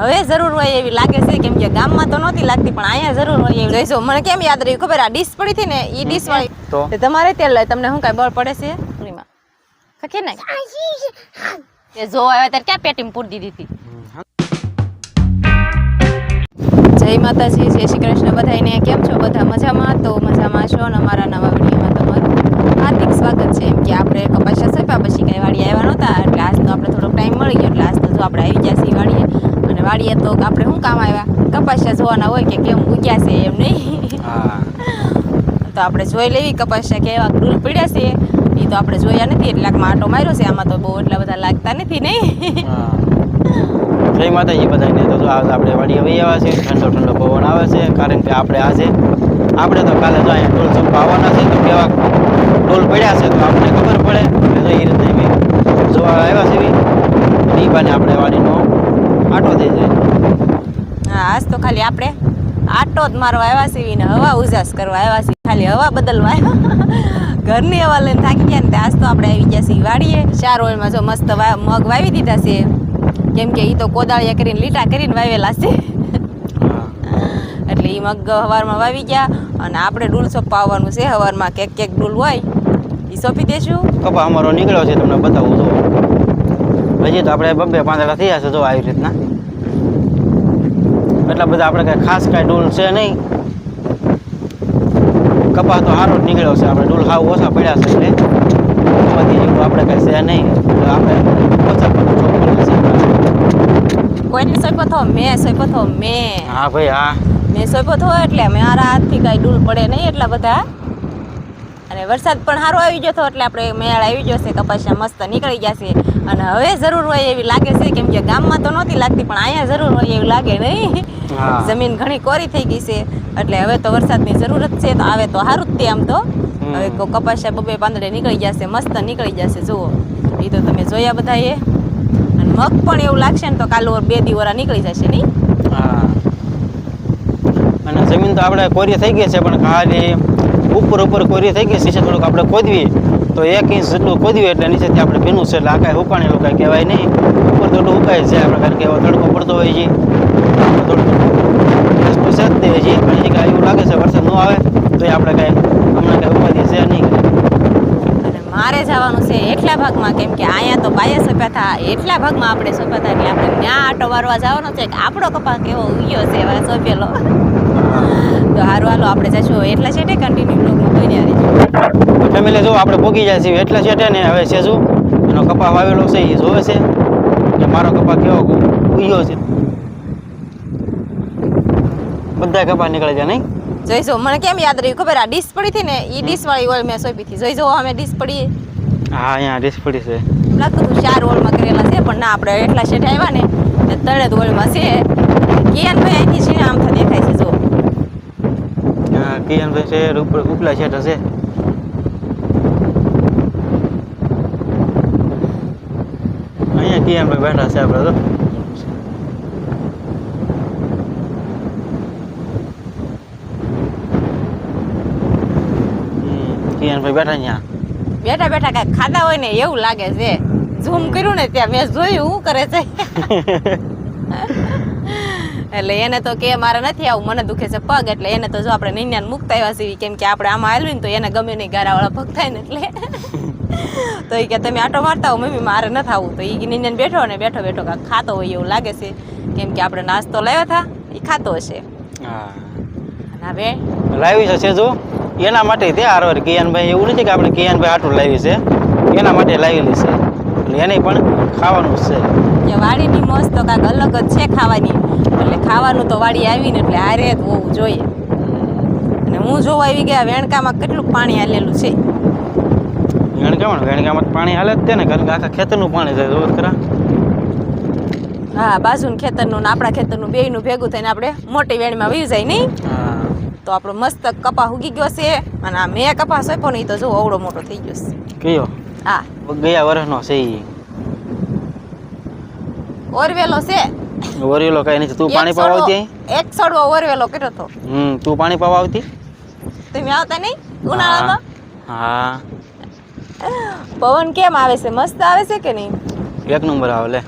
હવે જરૂર હોય એવી લાગે છે કેમ કે ગામમાં તો નહોતી લાગતી પણ અહીંયા જરૂર હોય એવી જોઈશો. મને કેમ યાદ રહ્યું ખબર આ ડીશ પડી હતી ને એ ડીશ વાળી તો તમારે તેલ તમને શું કાંઈ બળ પડે છે પૂરીમાં ખખે ને એ જો આવ્યા ત્યારે ક્યાં પેટીમાં પૂરી દીધી હતી. જય માતાજી, જય શ્રી કૃષ્ણ બધાને. કેમ છો બધા? મજામાં? તો મજામાં છો ને અમારા નવા વિડીયોમાં તમારું હાર્દિક સ્વાગત છે. એમ કે આપણે કપાસિયા સોંપ્યા પછી કાંઈ વાડીએ આવ્યા નહોતા એટલે આજ તો આપણે થોડોક ટાઈમ મળી ગયો એટલે આજ તો જો આપણે આવી ગયા છીએ વાડીએ. અને વાડીએ તો આપણે શું કામ આવ્યા? કપાસિયા જોવાના હોય કે કેમ ઉગ્યા છે એમ નહીં. તો આપણે જોઈ લેવી કપાસિયા કેવા ડૂલ પડ્યા છે એ તો આપણે જોયા નથી એટલે આટો માર્યો છે. આમાં તો બહુ એટલા બધા લાગતા નથી નહીં. જય માતાજી બધાને. તો આપણે વાડી આવી આવ્યા છે, ઠંડો ઠંડો પવન આવે છે કારણ કે આપણે તો કાલે તો અહીંયા ડોલ ચોપા આવવાના છે તો કેવા ડોલ પડ્યા છે તો આપણને ખબર પડે કે તો એ રીતે જોવા આવ્યા છે એ બાને આપણે વાડીનો આટો થઈ જાય. હા, આજ તો ખાલી આપણે આટો જ મારવા આવ્યા છીએ ને હવા ઉજાસ કરવા આવ્યા છીએ, ખાલી હવા બદલવા આવ્યા. ઘરની હવા લઈને થાકી ગયા ને આજ તો આપણે આવી ગયા છીએ વાડીએ. 4 ઓળમાં જો મસ્ત મગ વાવી દીધા છે કેમ કે એ તો કોદાળિયા કરીને લીટા કરીને વાવેલા છે એટલે એ મગ સવારમાં વાવી ગયા અને આપણે ડૂલ સોંપવા આવવાનું છે. સવારમાં કેક ડૂલ હોય એ સોંપી દેશું. કપા અમારો નીકળ્યો છે તમને બતાવું જો. હજી તો આપણે 2 પાંદડા થયા છે જો આવી રીતના. એટલા બધા આપણે કાંઈ ખાસ કાંઈ ડૂલ છે નહીં. કપા તો સારો જ નીકળ્યો છે. આપણે ડૂલ હાવ ઓછા પડ્યા છે એટલે બધી જેવું આપણે કાંઈ છે નહીં. આપણે ઓછા કોઈને સોંપ્યો થો મેં સોંપ્યો થો મેં. હા ભાઈ હા, મેં સોંપ્યો થો એટલે મારા હાથથી કાંઈ ડૂલ પડે નહીં એટલા બધા. અને વરસાદ પણ સારો આવી ગયો હતો એટલે આપણે મેળ આવી ગયો છે. કપાસિયા મસ્ત નીકળી ગયા છે અને હવે જરૂર હોય એવી લાગે છે કેમ કે ગામમાં તો નહોતી લાગતી પણ અહીંયા જરૂર હોય એવી લાગે નહીં. જમીન ઘણી કોરી થઈ ગઈ છે એટલે હવે તો વરસાદની જરૂરત છે તો આવે તો સારું જ તે. આમ તો હવે કપાસિયા 2 પાંદડે નીકળી ગયા છે, મસ્ત નીકળી જશે. જુઓ એ તો તમે જોયા બધાએ. અને મગ પણ એવું લાગશે ને તો કાલે 2 દિવસ નીકળી જશે નહીં. હા, અને જમીન તો આપણે કોરી થઈ ગઈ છે પણ ખાલી ઉપર કોરી થઈ ગઈ છે. થોડુંક આપણે ખોદવી તો 1 ઇંચ જેટલું ખોદવી એટલે નીચેથી આપણે ભીનું છે એટલે આ કાંઈ ઉકાણેલું કાંઈ કહેવાય નહીં. ઉપર તો ઉકાય છે આપણે કારણ કે એવો તડકો પડતો હોય છે થોડું છે જ તે હજી પણ એ કાંઈ એવું લાગે છે વરસાદ ન આવે તો એ આપણે કાંઈ હમણાં કાંઈ ઉપાધિ છે નહીં. અને મારે જવાનું છે એટલા ભાગમાં કેમ કે અહીંયા તો બાએ સોંપ્યા હતા એટલા ભાગમાં આપણે સોંપ્યા હતા એટલે આપણે ત્યાં આટો મારવા જવાનો છે કે આપણો કપા કેવો ઉગ્યો છે હવે સોંપેલો. તો હારું હાલો આપણે જશું એટલા છેટે કન્ટિન્યુ બ્લોગમાં કોઈને આવી ફેમિલી જો આપણે પોગી જાય છે એટલા છેટે ને હવે છે શું એનો કપા વાવેલો છે એ જોવે છે કે મારો કપા કેવો ઉગ્યો છે. બધા કપા નીકળે છે નહીં. જોઈજો. મને કેમ યાદ રહ્યું ખબર આ ડીશ પડી હતી ને એ ડીશ વાળી ઓળ મેં સોંપી હતી. જોઈજો અમે ડીશ પડી. હા, અહીંયા ડીશ પડી છે. લાગતું હતું 4 ઓળમાં કરેલા છે પણ ના આપણે એટલા શેઠ આવ્યા ને તળે જ ઓળમાં છે. કિયાનભાઈ અહીંથી છે આમ તો દેખાય છે. જો હા, કિયાનભાઈ છે ઉપલા શેઠ હશે. અહીંયા કિયાનભાઈ બેઠા છે આપણે તો. કિયાનભાઈ બેઠા અહીંયા બેઠા કાંઈક ખાતા હોય ને એવું લાગે છે. ઝૂમ કર્યું ને ત્યાં મેં જોયું શું કરે છે. એટલે એને તો કે મારે નથી આવું, મને દુખે છે પગ એટલે એને તો જો આપણે નિન્યાને મુકતા આવ્યા છીએ કેમ કે આપણે આમાં હાલવી ને તો એને ગમે નહીં ગારાવાળા પગ થાય ને એટલે તો એ કે તમે આટો મારતા હો મમ્મી મારે નથી આવું. તો એ નિન્યાને બેઠો ને બેઠો કાંઈક ખાતો હોય એવું લાગે છે કેમ કે આપણે નાસ્તો લાવ્યા હતા એ ખાતો હશે. હા, હવે લાવી છે જો એના માટે તે હારવાર કિયાનભાઈ એવું નથી કે આપણે કિયાનભાઈ આટલું લાવી છે એના માટે લાવેલી છે એટલે એને પણ ખાવાનું છે. વાડીની મોજ તો કાંઈક અલગ જ છે ખાવાની એટલે ખાવાનું તો વાડી આવીને એટલે હારે જ હોવું જોઈએ. અને હું જોવા આવી ગયા વેણકામાં કેટલું પાણી હાલેલું છે. વેણકામાં પાણી હાલે જ તે ને કારણ કે આખા ખેતરનું પાણી જાય રોજ ખરા. હા, બાજુનું ખેતરનું ને આપણા ખેતરનું બેયનું ભેગું થઈને આપણે મોટી વેણમાં વહી જાય નહીં. તો આપણો મસ્ત કપા ઉગી ગયો છે અને આ મેં કપા સોંપ્યો નહીં તો જો અવડો મોટો થઈ ગયો છે. કયો? હા, ગયા વર્ષનો છે એ. ઓરવેલો છે. ઓરવેલો કઈ નથી. તું પાણી પાવા આવતી? એક સડવો ઓરવેલો કર્યો તો. તું પાણી પાવા આવતી? તમે આવતા નહીં ઉનાળામાં? હા. પવન કેમ આવે છે? મસ્ત આવે છે કે નહીં? 1 નંબર આવે લે.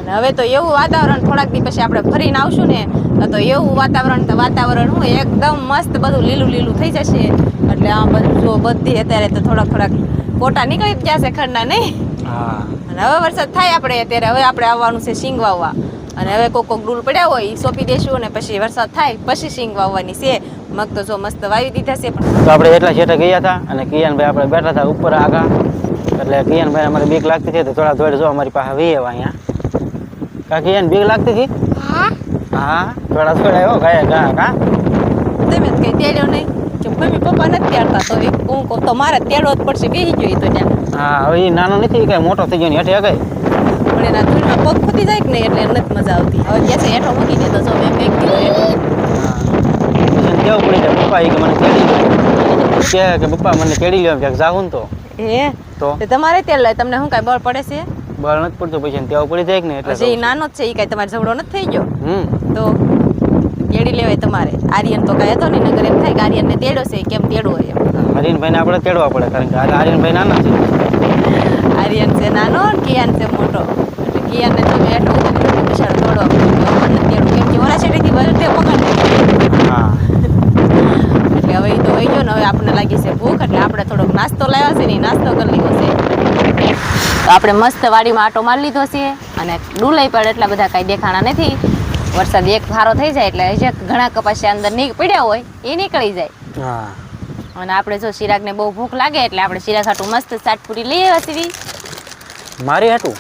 અને હવે તો એવું વાતાવરણ થોડાક દી પછી આપણે ફરીને આવશું ને તો એવું વાતાવરણ હું એકદમ મસ્ત બધું લીલું લીલું થઈ જશે. એટલે આ બધું જો બધી અત્યારે તો થોડાક કોટા નીકળી જ જશે ખરના નહીં. હા અને હવે વરસાદ થાય આપણે અત્યારે હવે આપણે આવવાનું છે સિંગ વાવવા. અને હવે કોક ડૂલ પડ્યા હોય એ સોંપી દેશું અને પછી વરસાદ થાય પછી સિંગ વાવવાની છે. મગ તો જો મસ્ત વાવી દીધા છે. તો આપણે એટલા છેટે ગયા હતા અને કિયાનભાઈ આપણે બેઠા હતા ઉપર આગા. એટલે કિયાનભાઈ અમારે બીક લાગતી હતી તો થોડા થોડે જો અમારી પાસે વી આવ્યા અહીંયા. કા કિયાન બીક લાગતી હતી? હા થોડા આવ્યો ગયા કા તમે જ કઈ તેડ્યો નહીં કે મમ્મી પપ્પા નથી તેડતા તો હું કહું તો મારે તેડવો જ પડશે બેસી ગયો તો ત્યાં. હા હવે એ નાનો નથી કઈ મોટો થઈ ગયો ને હેઠે ગઈ પણ એના ધૂળમાં પગ ખૂટી જાય કે નહીં એટલે નથી મજા આવતી. હવે કે છે હેઠો મૂકી દે તો જો મેં મેં કીધું હેઠો. કેવું પડી જાય પપ્પા એ કે મને તેડી લો કે પપ્પા મને તેડી લ્યો ક્યાંક જાવું ને તો તો તમારે તેલ લે તમને શું કાંઈ બળ પડે છે? બળ નથી પડતું પછી તેવું પડી જાય કે ને એટલે એ નાનો જ છે એ કાંઈ તમારે ઝઘડો નથી થઈ ગયો તો તેડી લેવાય તમારે. આર્યન તો કાંઈ હતો નહીં નગર એમ થાય કે આર્યનને તેડો છે કેમ તેડવો એમ. આર્યનભાઈને આપણે તેડવા પડે કારણ કે આર્યનભાઈ નાના છે. આર્યન છે નાનો ને કિયાન છે મોટો. એટલે કિયાનને તો હેઠો ઉતરી બિચારો તોડવા પડે તેડું કેમ કે ઓલા છેટેથી બધે પકડ. હા એટલે હવે એ તો વહી ગયો ને હવે આપણને લાગી છે ભૂખ એટલે આપણે થોડોક નાસ્તો લાવ્યા છે ને નાસ્તો કરી લીધો છે. તો આપણે મસ્ત વાડીમાં આટો મારી લીધો છે અને ડુલાઈ પણ એટલા બધા કાંઈ દેખાણા નથી. વરસાદ એક સારો થઈ જાય એટલે હજી ઘણા કપાસિયા અંદર પડ્યા હોય એ નીકળી જાય. હા અને આપણે જો ચિરાગને બહુ ભૂખ લાગે એટલે આપણે ચિરાગ હાટું મસ્ત સાટપુરી લઈ આવ્યા છીએ મારી હાટું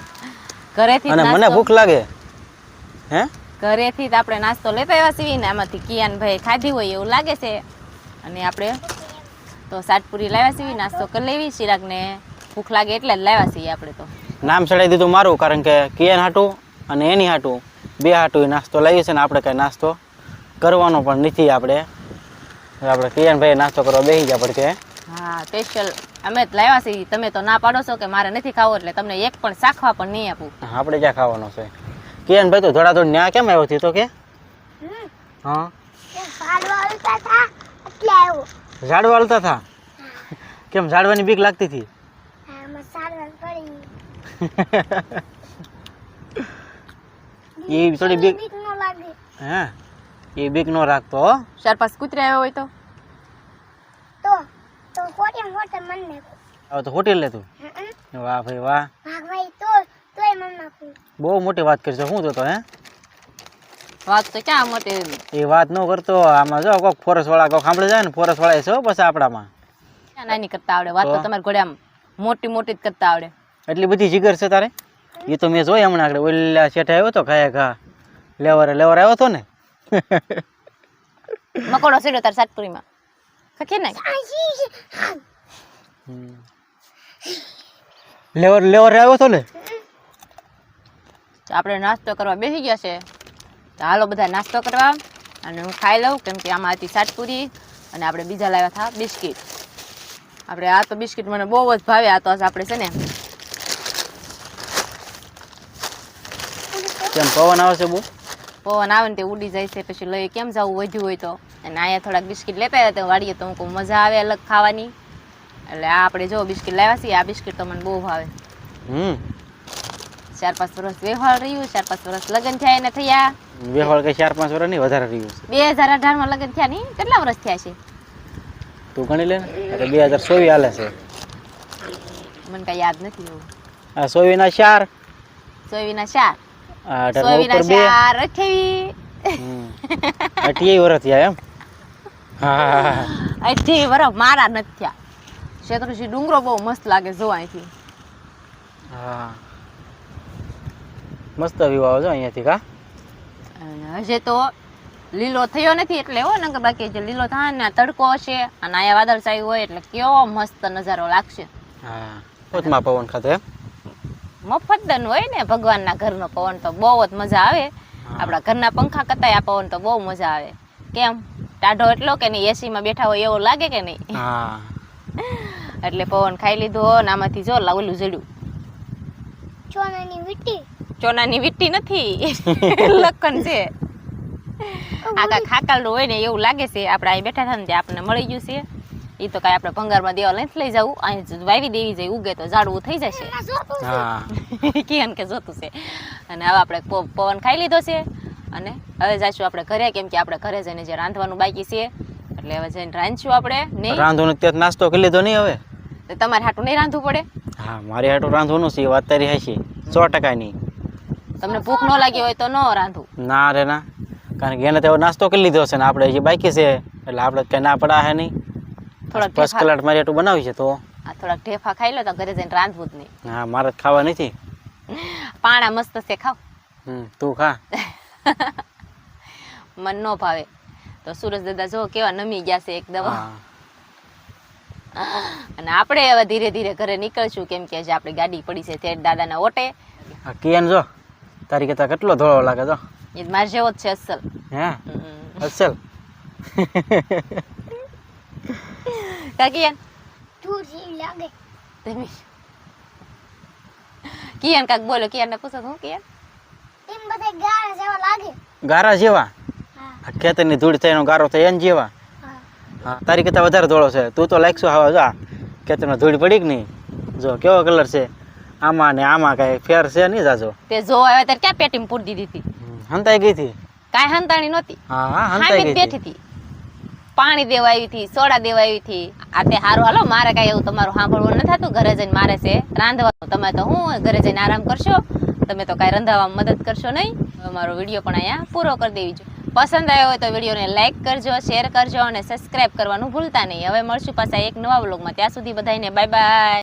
ઘરેથી. અને મને ભૂખ લાગે હે ઘરેથી જ આપણે નાસ્તો લેતા આવ્યા છીએ ને આમાંથી કિયાનભાઈ ખાધી હોય એવું લાગે છે. અને આપણે તો સાટપુરી લાવ્યા છીએ નાસ્તો કરી લેવી. ચિરાગને ભૂખ લાગે એટલે જ લાવ્યા છીએ આપણે તો. નામ ચડાવી દીધું મારું કારણ કે કિયાન હાટું અને એની હાટું બે હાટું નાસ્તો લાવીએ છે ને આપણે કાંઈ નાસ્તો કરવાનો પણ નથી. આપણે કિયાનભાઈ નાસ્તો કરવા બેસી ગયા પડશે. હા સ્પેશિયલ અમે જ લાવ્યા છીએ. તમે તો ના પાડો છો કે મારે નથી ખાવો એટલે તમને એક પણ શાખવા પણ નહીં આપું. આપણે ક્યાં ખાવાનો છે? કિયાનભાઈ તો ધોળાધોળ ન્યા કેમ આવ્યો હતી તો કે? હા ઝાડવા વાળતા હતા. કેમ ઝાડવાની બીક લાગતી હતી? એ થોડી બીક હે એ બીક નો રાખતો હો. 4-5 કૂતરા આવ્યો હોય તો હવે તો હોટેલ લે તું. વાહ ભાઈ વાહ બહુ મોટી વાત કરી છે. શું તો હે વાત તો ક્યાં મોટી એ વાત ન કરતો. આમાં જો કોક ફોરેસ્ટ વાળા કોક સાંભળી જાય ને ફોરેસ્ટ વાળા છે પછી આપણામાં ક્યાં નાની કરતા આવડે. વાત તો તમારે ઘોડે આમ મોટી મોટી જ કરતા આવડે. એટલી બધી જીગર છે તારે? એ તો મેં જોઈ હમણાં આગળ ઓલા શેઠ આવ્યો તો ખાયા ઘા લેવર આવ્યો હતો ને મકોડો સીડો તાર સાતપુરીમાં ખખી ને લેવર આવ્યો હતો ને. આપણે નાસ્તો કરવા બેસી ગયા છે તો હાલો બધા નાસ્તો કરવા. અને હું ખાઈ લઉં કેમ કે આમાં હતી સાતપુરી અને આપણે બીજા લાવ્યા હતા બિસ્કિટ. આપણે આ તો બિસ્કિટ મને બહુ જ ભાવે. આ તો આપણે છે ને કેમ પવન આવે છે બહુ? પવન આવે ને તે ઉડી જાય છે પછી લઈ કેમ જવું વધ્યું હોય તો. અને અહીંયા થોડાક બિસ્કિટ લેતા આવ્યા તો વાડીએ તો હું મજા આવે અલગ ખાવાની. એટલે આ આપણે જો બિસ્કિટ લાવ્યા છીએ. આ બિસ્કિટ તો મને બહુ ભાવે. 4-5 વર્ષ વેફળ રહ્યું. 4-5 વર્ષ લગ્ન થયા એને થયા. વેફળ કઈ 4-5 વર્ષ નહીં વધારે રહ્યું છે. 2018 માં લગ્ન થયા નહીં કેટલા વર્ષ થયા છે તું ગણી લે ને. 2024 હાલે છે. મને કઈ યાદ નથી એવું. આ 24 ના 4 24 ના 4 18 ના 4 28 વર્ષ થયા એમ. હા 28 વર્ષ મારા નથી થયા. શેત્રુજી ડુંગરો બહુ મસ્ત લાગે જો અહીંથી. હા મસ્ત વ્યૂ આવે છે અહીંયાથી કા. હજે તો લીલો થયો નથી એટલે હો નકર બાકી જે લીલો થાય ને તડકો હશે અને આયા વાદળ છાયું હોય એટલે કેવો મસ્ત નજારો લાગશે. હા પોતમાં પવન ખાતો એમ. મફતદન હોય ને ભગવાનના ઘરનો પવન તો બહુ જ મજા આવે. આપણા ઘરના પંખા કરતા આ પવન તો બહુ મજા આવે. કેમ ટાઢો એટલો કે નહીં એસી માં બેઠા હોય એવું લાગે કે નહીં. હા એટલે પવન ખાઈ લીધો ને આમાંથી જો ઓલું જડ્યું ચોનાની વીટી નથી લખન છે. આખા ખાકલનું હોય ને એવું લાગે છે. આપણે અહીં બેઠા હતા ને ત્યાં આપણને મળી ગયું છે. એ તો કાંઈ આપણે ભંગારમાં દેવા નથી લઈ જવું, અહીં જ વાવી દેવી જાય, ઉગે તો ઝાડવું થઈ જશે. હા કિયાન કે જોતું છે. અને હવે આપણે પવન ખાઈ લીધો છે અને હવે જઈશું આપણે ઘરે, કેમ કે આપણે ઘરે જઈને જે રાંધવાનું બાકી છે એટલે હવે જઈને રાંધશું આપણે. નહીં રાંધવાનું ત્યાં નાસ્તો કરી લીધો નહીં હવે? તો તમારે હાટું નહીં રાંધવું પડે? હા મારે હાટું રાંધવાનું છે, વાત તારી હાચી 100% નહીં. તમને ભૂખ ન લાગી હોય તો ન રાંધવું. ના રે ના, કારણ કે એને તો નાસ્તો કરી લીધો છે ને આપણે જે બાકી છે એટલે આપણે કઈ ના પડા હે નહીં. થોડાક ફર્સ્ટ કલાટ મારી હાટું બનાવી છે તો થોડાક ઢેફા ખાઈ લો તો ઘરે જઈને રાંધવું જ નહીં. હા મારે જ ખાવા નથી. પાણા મસ્ત છે, ખાવ. તું ખા. મન ન ભાવે તો સુરજ દાદા જો કેવા નમી ગયા છે એકદમ. અને આપણે હવે ધીરે ધીરે ઘરે નીકળશું, કેમ કે આજે આપણી ગાડી પડી છે તે દાદાના ઓટે. હા કિયાન જો તારી કરતા કેટલો ધોળો લાગે જો. એ મારે જેવો જ છે અસલ. હે અસલ. કાકિયાન લાગે તમે કિયાન કાક બોલો, કિયાન ને પૂછો હું કિયાન એમ બધા ગારા જેવા લાગે. ગારા જેવા? હા ખેતરની ધૂળ થઈને ગારો થાય એને જેવા? હા હા તારી કરતા વધારે ધોળો છે. તું તો લાગશો હવા જા ખેતરમાં ધૂળ પડી કે નહીં. જો કેવો કલર છે આમાં ને આમાં, કઈ ફેર છે નહીં જાજો. તે જો આવ્યા ત્યારે ક્યાં પેટીમાં પૂરી દીધી હતી? હંતાઈ ગઈ હતી. કાંઈ હંતાણી નહોતી, હા હા હામી હંતાઈ જ ગઈ બેઠી હતી. હતી. પાણી દેવા આવી હતી, સોડા દેવા આવી હતી. આ તે હારું હાલો, મારે કાંઈ એવું તમારું સાંભળવું ન થતું. ઘરે જઈને મારે છે રાંધવાનું. તમે તો હું ઘરે જઈને આરામ કરશો, તમે તો કાંઈ રંધાવામાં મદદ કરશો નહીં. અમારો વિડીયો પણ અહીંયા પૂરો કરી દેવી જોઈએ. પસંદ આવ્યો હોય તો વિડીયોને લાઇક કરજો, શેર કરજો અને સબસ્ક્રાઇબ કરવાનું ભૂલતા નહીં. હવે મળશું પાછા એક નવા વ્લોગમાં. ત્યાં સુધી બધાને બાય બાય.